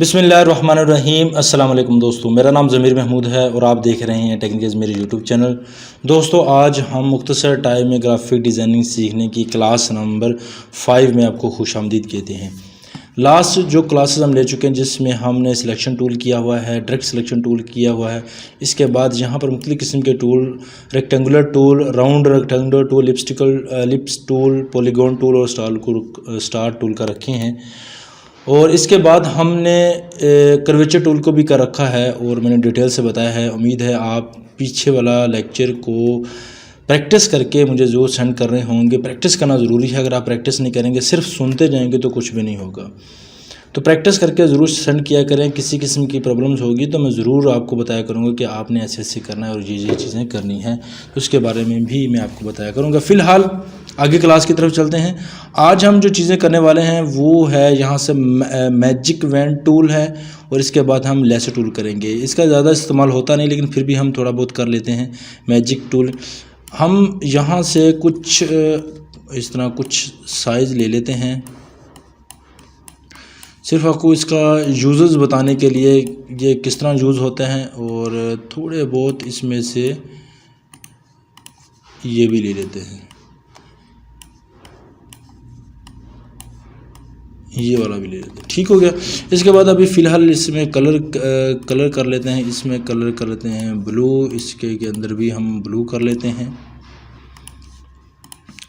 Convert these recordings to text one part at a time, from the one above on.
बिस्मिल्लाहिर्रहमानिर्रहीम। अस्सलाम वालेकुम दोस्तों, मेरा नाम ज़मीर महमूद है और आप देख रहे हैं टेक्निकल्स मेरे यूट्यूब चैनल। दोस्तों, आज हम मुख्तसर टाइम में ग्राफिक डिज़ाइनिंग सीखने की क्लास नंबर 5 में आपको खुशामदीद कहते हैं। लास्ट जो क्लासेस हम ले चुके हैं जिसमें हमने सिलेक्शन टूल किया हुआ है, डायरेक्ट सिलेक्शन टूल किया हुआ है। इसके बाद यहाँ पर मुख्तलिफ़ किस्म के tool, rectangular tool, round rectangular tool, lips tool, polygon tool और स्टार टूल का रखे हैं। और इसके बाद हमने कर्वेचर टूल को भी कर रखा है और मैंने डिटेल से बताया है। उम्मीद है आप पीछे वाला लेक्चर को प्रैक्टिस करके मुझे ज़रूर सेंड कर रहे होंगे। प्रैक्टिस करना ज़रूरी है, अगर आप प्रैक्टिस नहीं करेंगे, सिर्फ सुनते जाएंगे तो कुछ भी नहीं होगा। तो प्रैक्टिस करके ज़रूर सेंड किया करें। किसी किस्म की प्रॉब्लम्स होगी तो मैं ज़रूर आपको बताया करूँगा कि आपने ऐसे ऐसे करना है और ये चीज़ें करनी हैं, तो उसके बारे में भी मैं आपको बताया करूँगा। फ़िलहाल आगे क्लास की तरफ चलते हैं। आज हम जो चीज़ें करने वाले हैं वो है, यहाँ से मैजिक वैन टूल है और इसके बाद हम लेसर टूल करेंगे। इसका ज़्यादा इस्तेमाल होता नहीं, लेकिन फिर भी हम थोड़ा बहुत कर लेते हैं। मैजिक टूल हम यहाँ से कुछ इस तरह कुछ साइज़ ले लेते हैं, सिर्फ आपको इसका यूज़ेस बताने के लिए ये किस तरह यूज़ होते हैं, और थोड़े बहुत इसमें से ये भी ले लेते हैं, ये वाला भी ले लेते हैं। ठीक हो गया। इसके बाद अभी फ़िलहाल इसमें कलर कर लेते हैं। इसमें कलर कर लेते हैं ब्लू, इसके अंदर भी हम ब्लू कर लेते हैं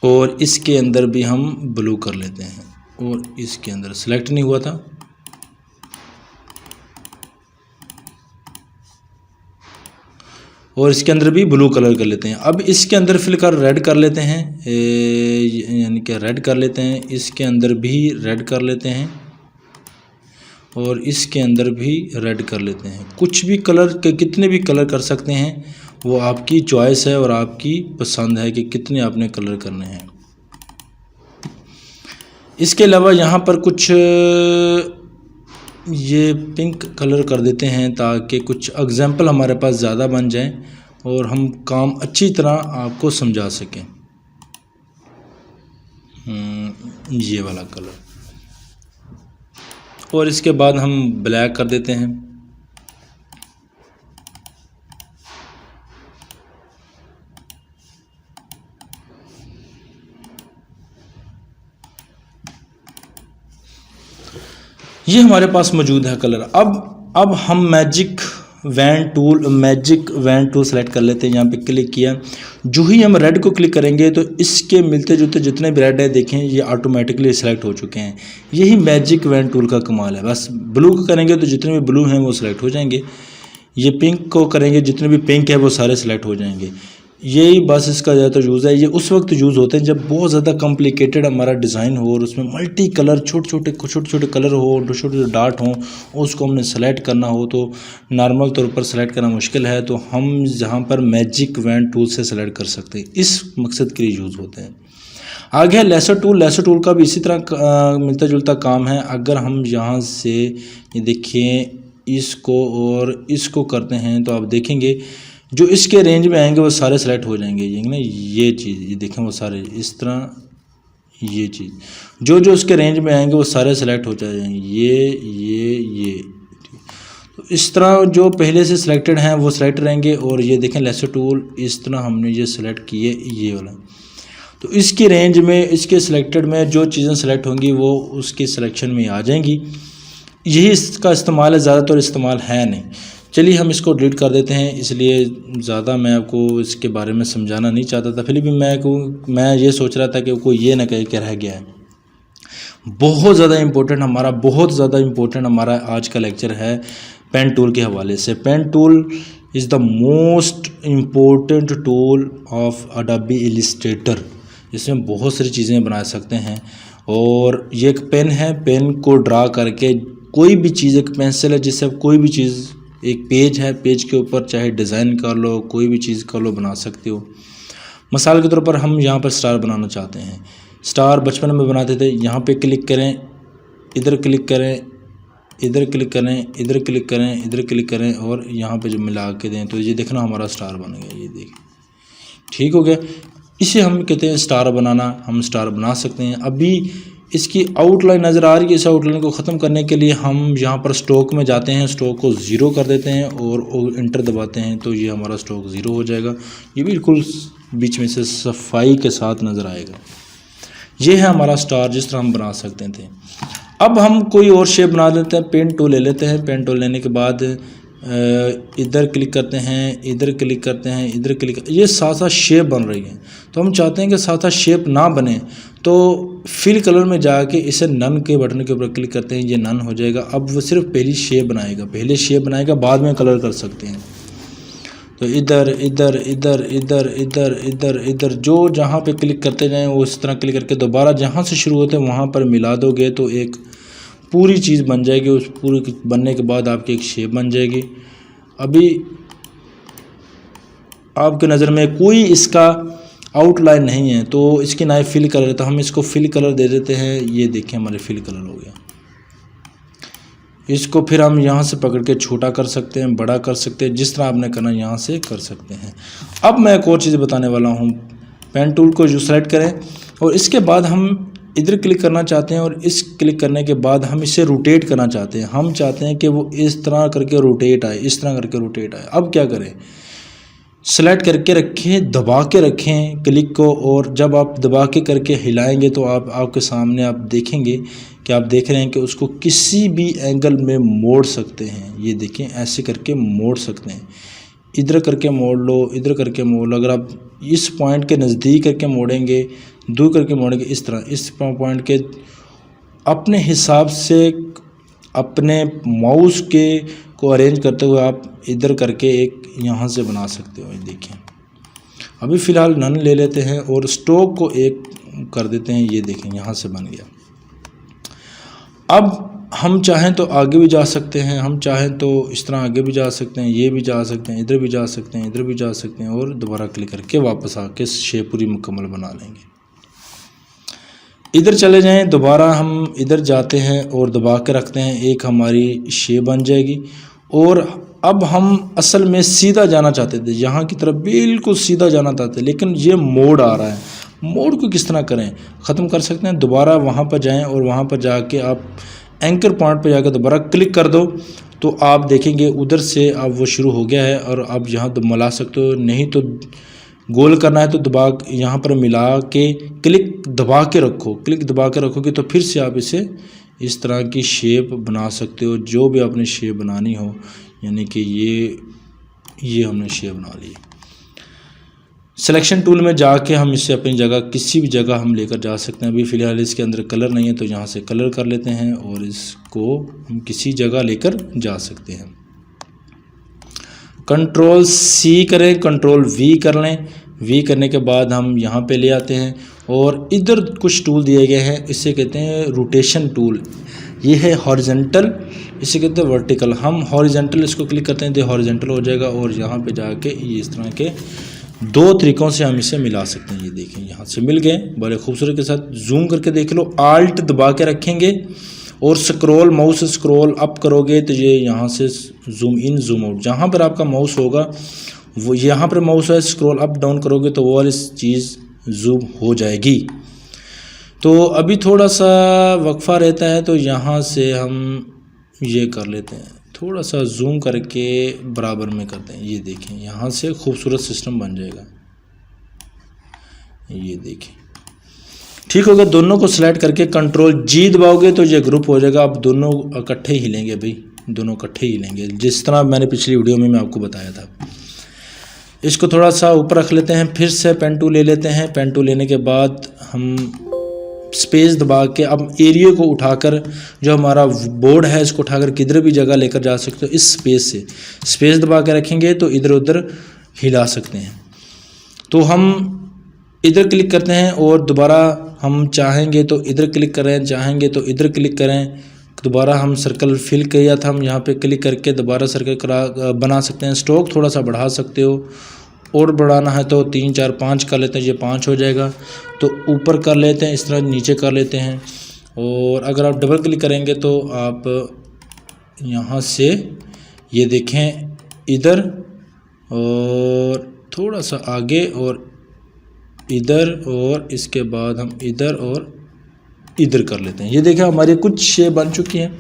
और इसके अंदर भी हम ब्लू कर लेते हैं। और इसके अंदर सेलेक्ट नहीं हुआ था, और इसके अंदर भी ब्लू कलर कर लेते हैं। अब इसके अंदर फिलहाल रेड कर लेते हैं, यानी कि रेड कर लेते हैं। इसके अंदर भी रेड कर लेते हैं और इसके अंदर भी रेड कर लेते हैं। कुछ भी कलर के कितने भी कलर कर सकते हैं, वो आपकी चॉइस है और आपकी पसंद है कि कितने आपने कलर करने हैं। इसके अलावा यहाँ पर कुछ ये पिंक कलर कर देते हैं ताकि कुछ एग्जाम्पल हमारे पास ज़्यादा बन जाएं और हम काम अच्छी तरह आपको समझा सकें। ये वाला कलर, और इसके बाद हम ब्लैक कर देते हैं। ये हमारे पास मौजूद है कलर। अब हम मैजिक वैन टूल सेलेक्ट कर लेते हैं। यहाँ पे क्लिक किया, जो ही हम रेड को क्लिक करेंगे तो इसके मिलते जुलते जितने भी रेड है देखें ये ऑटोमेटिकली सेलेक्ट हो चुके हैं। यही मैजिक वैन टूल का कमाल है। बस ब्लू को करेंगे तो जितने भी ब्लू हैं वो सिलेक्ट हो जाएंगे। ये पिंक को करेंगे, जितने भी पिंक है वो सारे सिलेक्ट हो जाएंगे। यही बस इसका ज़्यादातर यूज़ है। ये उस वक्त यूज़ होते हैं जब बहुत ज़्यादा कॉम्प्लिकेटेड हमारा डिज़ाइन हो और उसमें मल्टी कलर छोटे छोटे कलर हो, छोटे छोटे डार्ट हों, उसको हमने सेलेक्ट करना हो तो नॉर्मल तौर पर सेलेक्ट करना मुश्किल है, तो हम यहाँ पर मैजिक वैन टूल से सेलेक्ट कर सकते हैं। इस मकसद के लिए यूज़ होते हैं। आगे है लेसर टूल का भी इसी तरह मिलता जुलता काम है। अगर हम यहाँ से ये देखिए इसको और इसको करते हैं तो आप देखेंगे जो इसके रेंज में आएंगे वो सारे सेलेक्ट हो जाएंगे। ये ना ये चीज़, ये देखें वो सारे इस तरह, ये चीज़ जो इसके रेंज में आएंगे वो सारे सेलेक्ट हो जाएंगे। ये तो इस तरह जो पहले से सिलेक्टेड हैं वो सिलेक्ट रहेंगे। और ये देखें लेसर टूल, इस तरह हमने ये सिलेक्ट किए ये वाला, तो इसकी रेंज में इसके सिलेक्टेड में जो चीज़ें सेलेक्ट होंगी वो उसकी सिलेक्शन में आ जाएंगी। यही इसका इस्तेमाल है, ज़्यादातर इस्तेमाल है नहीं। चलिए हम इसको डिलीट कर देते हैं, इसलिए ज़्यादा मैं आपको इसके बारे में समझाना नहीं चाहता था। फिर भी मैं ये सोच रहा था कि कोई ये ना कहे कि रह गया है। बहुत ज़्यादा इम्पोर्टेंट हमारा आज का लेक्चर है पेन टूल के हवाले से। Pen tool is the most important tool of Adobe Illustrator. इसमें बहुत सारी चीज़ें बना सकते हैं। और ये एक पेन है, पेन को ड्रा करके कोई भी चीज़, एक पेंसिल है जिससे कोई भी चीज़, एक पेज है, पेज के ऊपर चाहे डिज़ाइन कर लो, कोई भी चीज़ कर लो, बना सकते हो। मिसाल के तौर पर हम यहाँ पर स्टार बनाना चाहते हैं। स्टार बचपन में बनाते थे। यहाँ पे क्लिक करें, इधर क्लिक करें, इधर क्लिक करें, इधर क्लिक करें, इधर क्लिक करें और यहाँ पे जब मिला के दें तो ये देखना हमारा स्टार बन गया। ये देखिए, ठीक हो गया। इसे हम कहते हैं स्टार बनाना। हम स्टार बना सकते हैं। अभी इसकी आउटलाइन नज़र आ रही है। इस आउटलाइन को ख़त्म करने के लिए हम यहाँ पर स्ट्रोक में जाते हैं, स्ट्रोक को ज़ीरो कर देते हैं और इंटर दबाते हैं तो ये हमारा स्ट्रोक ज़ीरो हो जाएगा। ये बिल्कुल बीच में से सफाई के साथ नज़र आएगा। ये है हमारा स्टार जिस तरह हम बना सकते थे। अब हम कोई और शेप बना लेते हैं। पेन टूल ले लेते हैं। पेन टूल लेने के बाद इधर क्लिक करते हैं, इधर क्लिक करते हैं, इधर क्लिक, ये साथ साथ शेप बन रही है। तो हम चाहते हैं कि साथ साथ शेप ना बने तो फिल कलर में जाके इसे नन के बटन के ऊपर क्लिक करते हैं, ये नन हो जाएगा। अब वो सिर्फ पहली शेप बनाएगा, पहले शेप बनाएगा, बाद में कलर कर सकते हैं। तो इधर इधर इधर इधर इधर इधर इधर जो जहाँ पे क्लिक करते जाएं वो इस तरह क्लिक करके दोबारा जहाँ से शुरू होते हैं वहाँ पर मिला दोगे तो एक पूरी चीज़ बन जाएगी। उस पूरी बनने के बाद आपकी एक शेप बन जाएगी। अभी आपके नज़र में कोई इसका आउटलाइन नहीं है तो इसकी ना फिल कलर, तो हम इसको फिल कलर दे देते हैं। ये देखें हमारे फिल कलर हो गया। इसको फिर हम यहाँ से पकड़ के छोटा कर सकते हैं, बड़ा कर सकते हैं, जिस तरह आपने करना यहाँ से कर सकते हैं। अब मैं एक और चीज़ बताने वाला हूँ। पेन टूल को जो सेलेक्ट करें और इसके बाद हम इधर क्लिक करना चाहते हैं और इस क्लिक करने के बाद हम इसे रोटेट करना चाहते हैं। हम चाहते हैं कि वो इस तरह करके रोटेट आए, इस तरह करके रोटेट आए। अब क्या करें, सेलेक्ट करके रखें, दबा के रखें क्लिक को, और जब आप दबा के करके हिलाएंगे तो आपके सामने आप देखेंगे कि आप देख रहे हैं कि उसको किसी भी एंगल में मोड़ सकते हैं। ये देखें ऐसे करके मोड़ सकते हैं, इधर करके मोड़ लो, इधर करके मोड़ लो। अगर आप इस पॉइंट के नज़दीक करके मोड़ेंगे, दूर करके मोड़ेंगे, इस तरह इस पॉइंट के अपने हिसाब से अपने माउस के को अरेंज करते हुए आप इधर करके एक यहाँ से बना सकते हो। ये देखें अभी फ़िलहाल नन ले लेते हैं और स्ट्रोक को एक कर देते हैं। ये देखें यहाँ से बन गया। अब हम चाहें तो आगे भी जा सकते हैं, हम चाहें तो इस तरह आगे भी जा सकते हैं, ये भी जा सकते हैं, इधर भी जा सकते हैं, इधर भी जा सकते हैं, और दोबारा क्लिक करके वापस आके शेप पूरी मुकम्मल बना लेंगे। इधर चले जाएं, दोबारा हम इधर जाते हैं और दबा के रखते हैं, एक हमारी शेप बन जाएगी। और अब हम असल में सीधा जाना चाहते थे, यहाँ की तरफ बिल्कुल सीधा जाना चाहते, लेकिन ये मोड़ आ रहा है। मोड़ को किस तरह करें, ख़त्म कर सकते हैं। दोबारा वहाँ पर जाएं और वहाँ पर जाके आप एंकर पॉइंट पर जाकर दोबारा क्लिक कर दो तो आप देखेंगे उधर से अब वो शुरू हो गया है। और आप यहाँ मिला सकते हो, नहीं तो गोल करना है तो दबा यहाँ पर मिला के क्लिक दबा के रखो। क्लिक दबा के रखोगे तो फिर से आप इसे इस तरह की शेप बना सकते हो, जो भी आपने शेप बनानी हो। यानी कि ये हमने शेप बना ली। सिलेक्शन टूल में जाके हम इसे अपनी जगह किसी भी जगह हम लेकर जा सकते हैं। अभी फ़िलहाल इसके अंदर कलर नहीं है तो यहाँ से कलर कर लेते हैं और इसको हम किसी जगह लेकर जा सकते हैं। कंट्रोल C करें, कंट्रोल V कर लें। V करने के बाद हम यहाँ पे ले आते हैं और इधर कुछ टूल दिए गए हैं, इसे कहते हैं रोटेशन टूल। ये है हॉरिजेंटल, इसे कहते हैं वर्टिकल। हम हॉरिजेंटल इसको क्लिक करते हैं तो हॉरिजेंटल हो जाएगा और यहाँ पे जाके ये इस तरह के दो तरीक़ों से हम इसे मिला सकते हैं। ये देखें यहाँ से मिल गए बड़े खूबसूरत के साथ। जूम करके देख लो, आल्ट दबा के रखेंगे और स्क्रॉल माउस स्क्रॉल अप करोगे तो ये यहाँ से जूम इन जूम आउट, जहाँ पर आपका माउस होगा वो यहाँ पर माउस है, स्क्रॉल अप डाउन करोगे तो वो वाली चीज़ जूम हो जाएगी। तो अभी थोड़ा सा वक्फा रहता है तो यहाँ से हम ये कर लेते हैं, थोड़ा सा जूम करके बराबर में करते हैं। ये देखें यहाँ से खूबसूरत सिस्टम बन जाएगा। ये देखें ठीक होगा। दोनों को सिलेक्ट करके कंट्रोल G दबाओगे तो ये ग्रुप हो जाएगा। अब दोनों इकट्ठे हिलेंगे भाई, दोनों इकट्ठे हिलेंगे जिस तरह मैंने पिछली वीडियो में मैं आपको बताया था। इसको थोड़ा सा ऊपर रख लेते हैं, फिर से पेन टूल ले लेते हैं। पेन टूल लेने के बाद हम स्पेस दबा के अब एरिया को उठाकर जो हमारा बोर्ड है इसको उठाकर किधर भी जगह लेकर जा सकते हो। इस स्पेस से स्पेस दबा के रखेंगे तो इधर उधर हिला सकते हैं। तो हम इधर क्लिक करते हैं और दोबारा हम चाहेंगे तो इधर क्लिक करें, चाहेंगे तो इधर क्लिक करें। दोबारा हम सर्कल फिल किया था, हम यहाँ पे क्लिक करके दोबारा सर्कल बना सकते हैं। स्ट्रोक थोड़ा सा बढ़ा सकते हो, और बढ़ाना है तो 3 4 5 कर लेते हैं, ये 5 हो जाएगा। तो ऊपर कर लेते हैं, इस तरह नीचे कर लेते हैं। और अगर आप डबल क्लिक करेंगे तो आप यहाँ से ये देखें इधर और थोड़ा सा आगे और इधर, और इसके बाद हम इधर और इधर कर लेते हैं। ये देखिए हमारी कुछ शेप बन चुकी है।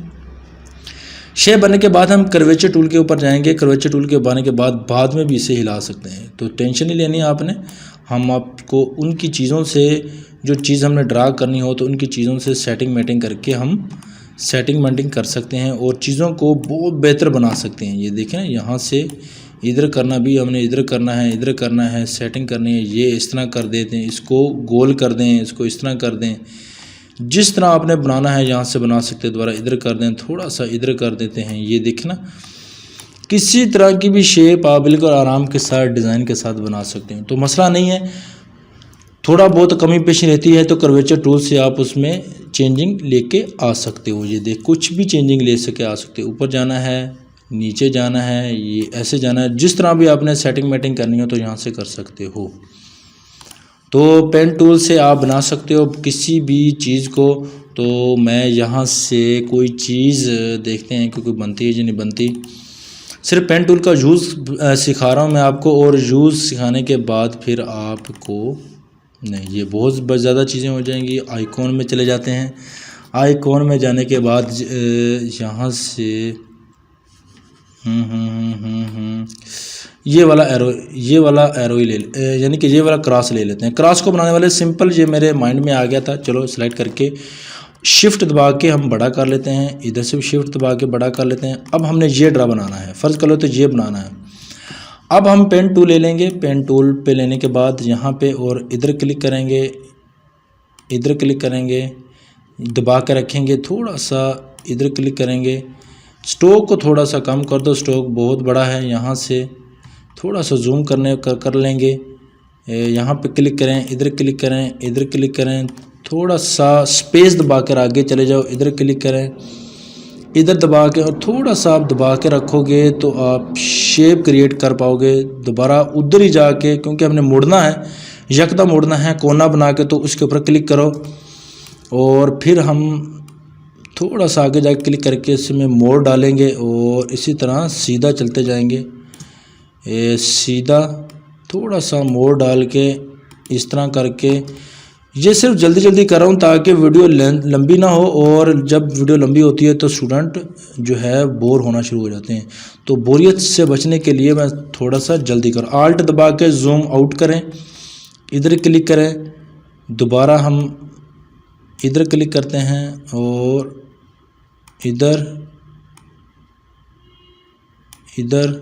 शेप बनने के बाद हम कर्वेचर टूल के ऊपर जाएंगे। कर्वेचर टूल के ऊपर आने के बाद में भी इसे हिला सकते हैं, तो टेंशन नहीं लेनी है आपने। हम आपको उनकी चीज़ों से, जो चीज़ हमने ड्रा करनी हो तो उनकी चीज़ों से सेटिंग मेटिंग करके हम सेटिंग मेटिंग कर सकते हैं और चीज़ों को बहुत बेहतर बना सकते हैं। ये देखें यहाँ से इधर करना भी हमने इधर करना है, इधर करना है, सेटिंग करनी है। ये इस तरह कर देते हैं, इसको गोल कर दें, इसको इस तरह कर दें, जिस तरह आपने बनाना है यहाँ से बना सकते हैं। दोबारा इधर कर दें, थोड़ा सा इधर कर देते हैं। ये देखना, किसी तरह की भी शेप आप बिल्कुल आराम के साथ डिज़ाइन के साथ बना सकते हैं, तो मसला नहीं है। थोड़ा बहुत कमी पेशी रहती है तो कर्वेचर टूल से आप उसमें चेंजिंग लेके आ सकते हो। ये देख, कुछ भी चेंजिंग ले सके आ सकते हो। ऊपर जाना है, नीचे जाना है, ये ऐसे जाना है, जिस तरह भी आपने सेटिंग मेटिंग करनी हो तो यहाँ से कर सकते हो। तो पेन टूल से आप बना सकते हो किसी भी चीज़ को। तो मैं यहाँ से कोई चीज़ देखते हैं कि कोई बनती है या नहीं बनती। सिर्फ पेन टूल का यूज़ सिखा रहा हूँ मैं आपको, और यूज़ सिखाने के बाद फिर आपको नहीं, ये बहुत ज़्यादा चीज़ें हो जाएंगी। आइकॉन में चले जाते हैं। आइकॉन में जाने के बाद यहाँ से ये वाला एरो ही ले, यानी कि ये वाला क्रॉस ले लेते हैं। क्रॉस को बनाने वाले सिंपल, ये मेरे माइंड में आ गया था, चलो सेलेक्ट करके शिफ्ट दबा के हम बड़ा कर लेते हैं। इधर से भी शिफ्ट दबा के बड़ा कर लेते हैं। अब हमने ये ड्रा बनाना है, फ़र्ज़ कर लो तो ये बनाना है। अब हम पेन टूल ले लेंगे। पेन टूल पे लेने के बाद यहाँ पे और इधर क्लिक करेंगे, इधर क्लिक करेंगे, दबा के रखेंगे, थोड़ा सा इधर क्लिक करेंगे। स्ट्रोक को थोड़ा सा कम कर दो, स्ट्रोक बहुत बड़ा है। यहाँ से थोड़ा सा जूम कर लेंगे। यहाँ पे क्लिक करें, इधर क्लिक करें, इधर क्लिक करें, थोड़ा सा स्पेस दबा कर आगे चले जाओ, इधर क्लिक करें, इधर दबा के और थोड़ा सा आप दबा के रखोगे तो आप शेप क्रिएट कर पाओगे। दोबारा उधर ही जाके, क्योंकि हमने मुड़ना है, यकदम मुड़ना है कोना बना के, तो उसके ऊपर क्लिक करो और फिर हम थोड़ा सा आगे जाके क्लिक करके इसमें मोड़ डालेंगे और इसी तरह सीधा चलते जाएंगे। सीधा थोड़ा सा मोड़ डाल के इस तरह करके, ये सिर्फ जल्दी जल्दी कर रहा हूँ ताकि वीडियो लंबी ना हो, और जब वीडियो लंबी होती है तो स्टूडेंट जो है बोर होना शुरू हो जाते हैं। तो बोरियत से बचने के लिए मैं थोड़ा सा जल्दी कर, आल्ट दबा के जूम आउट करें, इधर क्लिक करें, दोबारा हम इधर क्लिक करते हैं और इधर इधर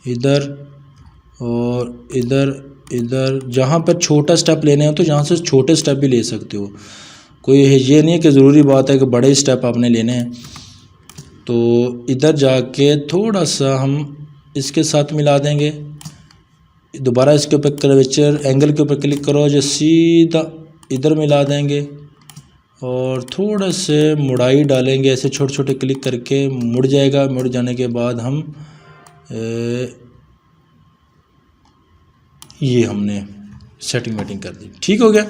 इधर और इधर जहाँ पर छोटा स्टेप लेने हो तो यहाँ से छोटे स्टेप भी ले सकते हो। कोई ये नहीं है कि ज़रूरी बात है कि बड़े स्टेप आपने लेने हैं। तो इधर जाके थोड़ा सा हम इसके साथ मिला देंगे। दोबारा इसके ऊपर कर्वेचर एंगल के ऊपर क्लिक करो, जो सीधा इधर मिला देंगे और थोड़ा से मुड़ाई डालेंगे, ऐसे छोटे छोटे क्लिक करके मुड़ जाएगा। मुड़ जाने के बाद हम ये हमने सेटिंग मेटिंग कर दी, ठीक हो गया।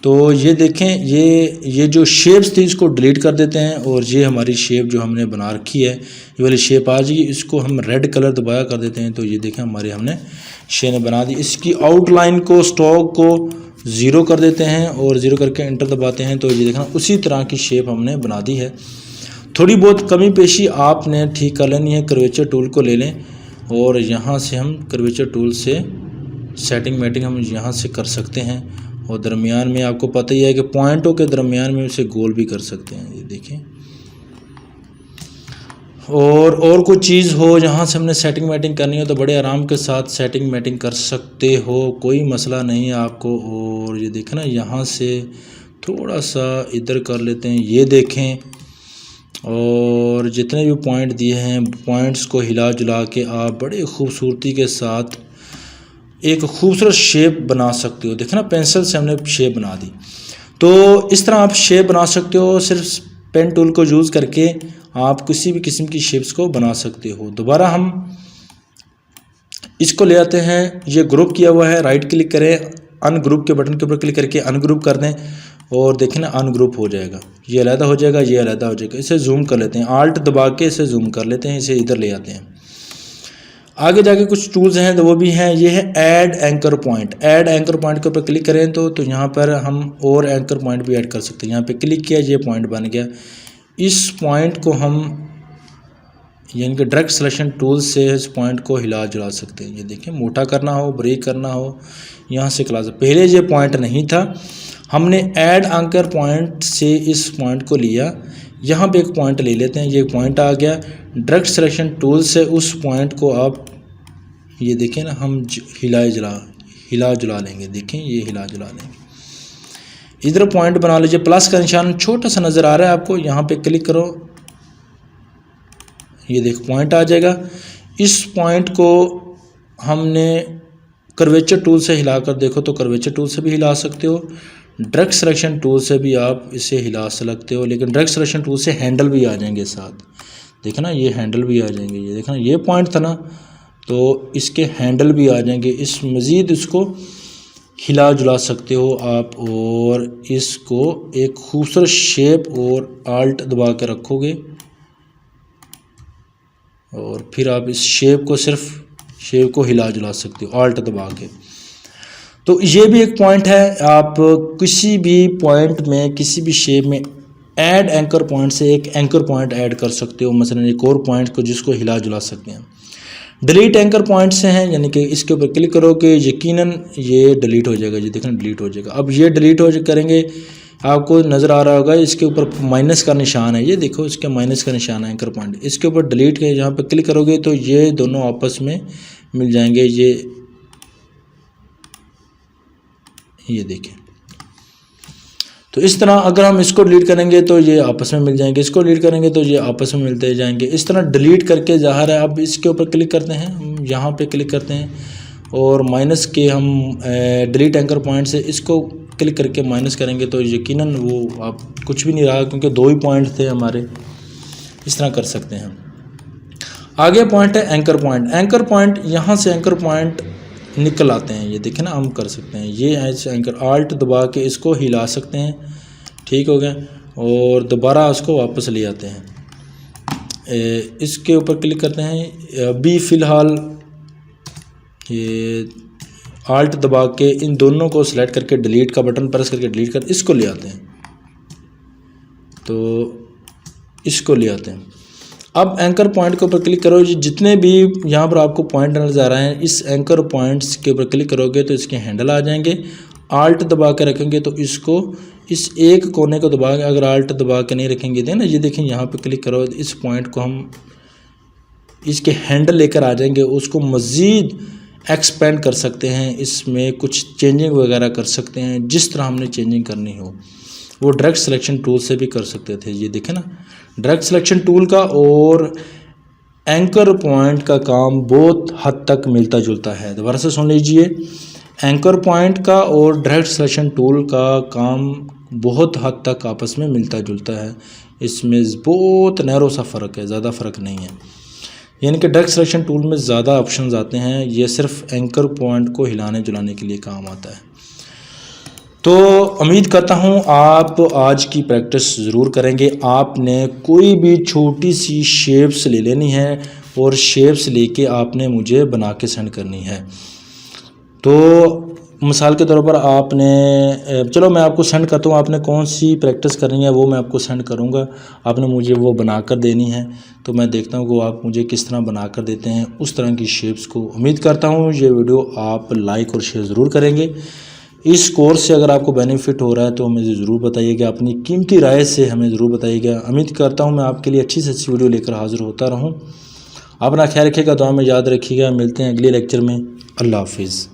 तो ये देखें, ये जो शेप्स थी इसको डिलीट कर देते हैं और ये हमारी शेप जो हमने बना रखी है, ये वाली शेप आ जाएगी। इसको हम रेड कलर दबाया कर देते हैं, तो ये देखें हमारी हमने शेप ने बना दी। इसकी आउटलाइन को, स्ट्रोक को 0 कर देते हैं और 0 करके एंटर दबाते हैं, तो ये देखना उसी तरह की शेप हमने बना दी है। थोड़ी बहुत कमी पेशी आपने ठीक कर लेनी है। कर्वेचर टूल को ले लें और यहाँ से हम कर्वेचर टूल से सेटिंग मेटिंग हम यहाँ से कर सकते हैं, और दरमियान में आपको पता ही है कि पॉइंटों के दरमियान में उसे गोल भी कर सकते हैं। ये देखें, और कोई चीज़ हो जहाँ से हमने सेटिंग मेटिंग करनी हो तो बड़े आराम के साथ सेटिंग मेटिंग कर सकते हो, कोई मसला नहीं है आपको। और ये देखें ना, यहाँ से थोड़ा सा इधर कर लेते हैं, ये देखें, और जितने भी पॉइंट दिए हैं पॉइंट्स को हिला जुला के आप बड़े खूबसूरती के साथ एक खूबसूरत शेप बना सकते हो। देखना, पेंसिल से हमने शेप बना दी। तो इस तरह आप शेप बना सकते हो, सिर्फ पेन टूल को यूज़ करके आप किसी भी किस्म की शेप्स को बना सकते हो। दोबारा हम इसको ले आते हैं, ये ग्रुप किया हुआ है, राइट क्लिक करें, अनग्रुप के बटन के ऊपर क्लिक करके अनग्रुप कर दें और देखें ना अनग्रुप हो जाएगा, ये अलग हो जाएगा, ये अलग हो जाएगा। इसे जूम कर लेते हैं, आल्ट दबा के इसे जूम कर लेते हैं, इसे इधर ले आते हैं। आगे जाके कुछ टूल्स हैं तो वो भी हैं, ये है add anchor point. Add anchor point के ऊपर क्लिक करें तो यहाँ पर हम और एंकर पॉइंट भी ऐड कर सकते हैं। यहाँ पे क्लिक किया, ये पॉइंट बन गया। इस पॉइंट को हम यानी कि डायरेक्ट सिलेक्शन टूल से इस पॉइंट को हिला जुला सकते हैं। ये देखें, मोटा करना हो, ब्रेक करना हो, यहाँ से क्लास। पहले ये पॉइंट नहीं था, हमने ऐड एंकर पॉइंट से इस पॉइंट को लिया। यहाँ पे एक पॉइंट ले लेते हैं, ये पॉइंट आ गया। डायरेक्ट सिलेक्शन टूल से उस पॉइंट को आप ये देखें ना, हम हिला जुला लेंगे। देखें, ये हिला जुला लेंगे। इधर पॉइंट बना लीजिए, प्लस का निशान छोटा सा नज़र आ रहा है आपको, यहाँ पे क्लिक करो, ये देखो पॉइंट आ जाएगा। इस पॉइंट को हमने कर्वेचर टूल से हिलाकर देखो तो कर्वेचर टूल से भी हिला सकते हो, डायरेक्ट सिलेक्शन टूल से भी आप इसे हिला सकते हो, लेकिन डायरेक्ट सिलेक्शन टूल से हैंडल भी आ जाएंगे साथ। देखना, ये हैंडल भी आ जाएंगे। ये देखना, ये पॉइंट था ना, तो इसके हैंडल भी आ जाएंगे। इस मज़ीद इसको हिला जुला सकते हो आप, और इसको एक खूबसूरत शेप और आल्ट दबा के रखोगे और फिर आप इस शेप को हिला जुला सकते हो आल्ट दबा के। तो ये भी एक पॉइंट है। आप किसी भी पॉइंट में, किसी भी शेप में ऐड एंकर पॉइंट से एक एंकर पॉइंट ऐड कर सकते हो, मसलन एक और पॉइंट को जिसको हिला जुला सकते हैं। डिलीट एंकर पॉइंट से हैं, यानी कि इसके ऊपर क्लिक करोगे यकीनन ये डिलीट हो जाएगा। ये देखना, डिलीट हो जाएगा। अब ये डिलीट हो करेंगे, आपको नज़र आ रहा होगा इसके ऊपर माइनस का निशान है। ये देखो, इसके माइनस का निशान है एंकर पॉइंट। इसके ऊपर डिलीट के यहाँ पर क्लिक करोगे तो ये दोनों आपस में मिल जाएंगे। ये देखें, तो इस तरह अगर हम इसको डिलीट करेंगे तो ये आपस में मिल जाएंगे, इसको डिलीट करेंगे तो ये आपस में मिलते जाएंगे। इस तरह डिलीट करके ज़ाहिर है। अब इसके ऊपर क्लिक करते हैं, हम यहाँ पे क्लिक करते हैं और माइनस के हम डिलीट एंकर पॉइंट से इसको क्लिक करके माइनस करेंगे तो यकीनन वो आप कुछ भी नहीं रहा, क्योंकि दो ही पॉइंट थे हमारे। इस तरह कर सकते हैं। आगे पॉइंट है एंकर पॉइंट। एंकर पॉइंट, यहाँ से एंकर पॉइंट निकल आते हैं। ये देखें ना, हम कर सकते हैं ये ऐसे एंकर आल्ट दबा के इसको हिला सकते हैं, ठीक हो गया, और दोबारा उसको वापस ले आते हैं। इसके ऊपर क्लिक करते हैं। अभी फ़िलहाल ये आल्ट दबा के इन दोनों को सिलेक्ट करके डिलीट का बटन प्रेस करके डिलीट कर इसको ले आते हैं, तो इसको ले आते हैं। अब एंकर पॉइंट के ऊपर क्लिक करो। जितने भी यहाँ पर आपको पॉइंट नजर आ रहे हैं, इस एंकर पॉइंट्स के ऊपर क्लिक करोगे तो इसके हैंडल आ जाएंगे। आल्ट दबा के रखेंगे तो इसको इस एक कोने को दबा के, अगर आल्ट दबा के नहीं रखेंगे तो ना, ये देखें यहाँ पे क्लिक करो, इस पॉइंट को हम इसके हैंडल लेकर आ जाएंगे। उसको मज़ीद एक्सपेंड कर सकते हैं, इसमें कुछ चेंजिंग वगैरह कर सकते हैं, जिस तरह हमने चेंजिंग करनी हो वो डायरेक्ट सिलेक्शन टूल से भी कर सकते थे। ये देखें ना, डायरेक्ट सिलेक्शन टूल का और एंकर पॉइंट का काम बहुत हद तक मिलता जुलता है। दोबारा से सुन लीजिए, एंकर पॉइंट का और डायरेक्ट सिलेक्शन टूल का काम बहुत हद तक आपस में मिलता जुलता है। इसमें बहुत नैरो सा फ़र्क है, ज़्यादा फ़र्क नहीं है। यानी कि डायरेक्ट सिलेक्शन टूल में ज़्यादा ऑप्शंस आते हैं, ये सिर्फ एंकर पॉइंट को हिलाने जुलाने के लिए काम आता है। तो उम्मीद करता हूँ आप आज की प्रैक्टिस ज़रूर करेंगे। आपने कोई भी छोटी सी शेप्स ले लेनी है और शेप्स लेके आपने मुझे बना के सेंड करनी है। तो मिसाल के तौर पर आपने, चलो मैं आपको सेंड करता हूँ, आपने कौन सी प्रैक्टिस करनी है वो मैं आपको सेंड करूँगा, आपने मुझे वो बना कर देनी है। तो मैं देखता हूँ कि आप मुझे किस तरह बना कर देते हैं उस तरह की शेप्स को। उम्मीद करता हूँ ये वीडियो आप लाइक और शेयर ज़रूर करेंगे। इस कोर्स से अगर आपको बेनिफिट हो रहा है तो हमें ज़रूर बताइएगा, अपनी कीमती राय से हमें ज़रूर बताइएगा। उम्मीद करता हूँ मैं आपके लिए अच्छी से अच्छी वीडियो लेकर हाज़िर होता रहूँ। अपना ख्याल रखिएगा, दुआ में याद रखिएगा। मिलते हैं अगले लेक्चर में। अल्लाह हाफिज़।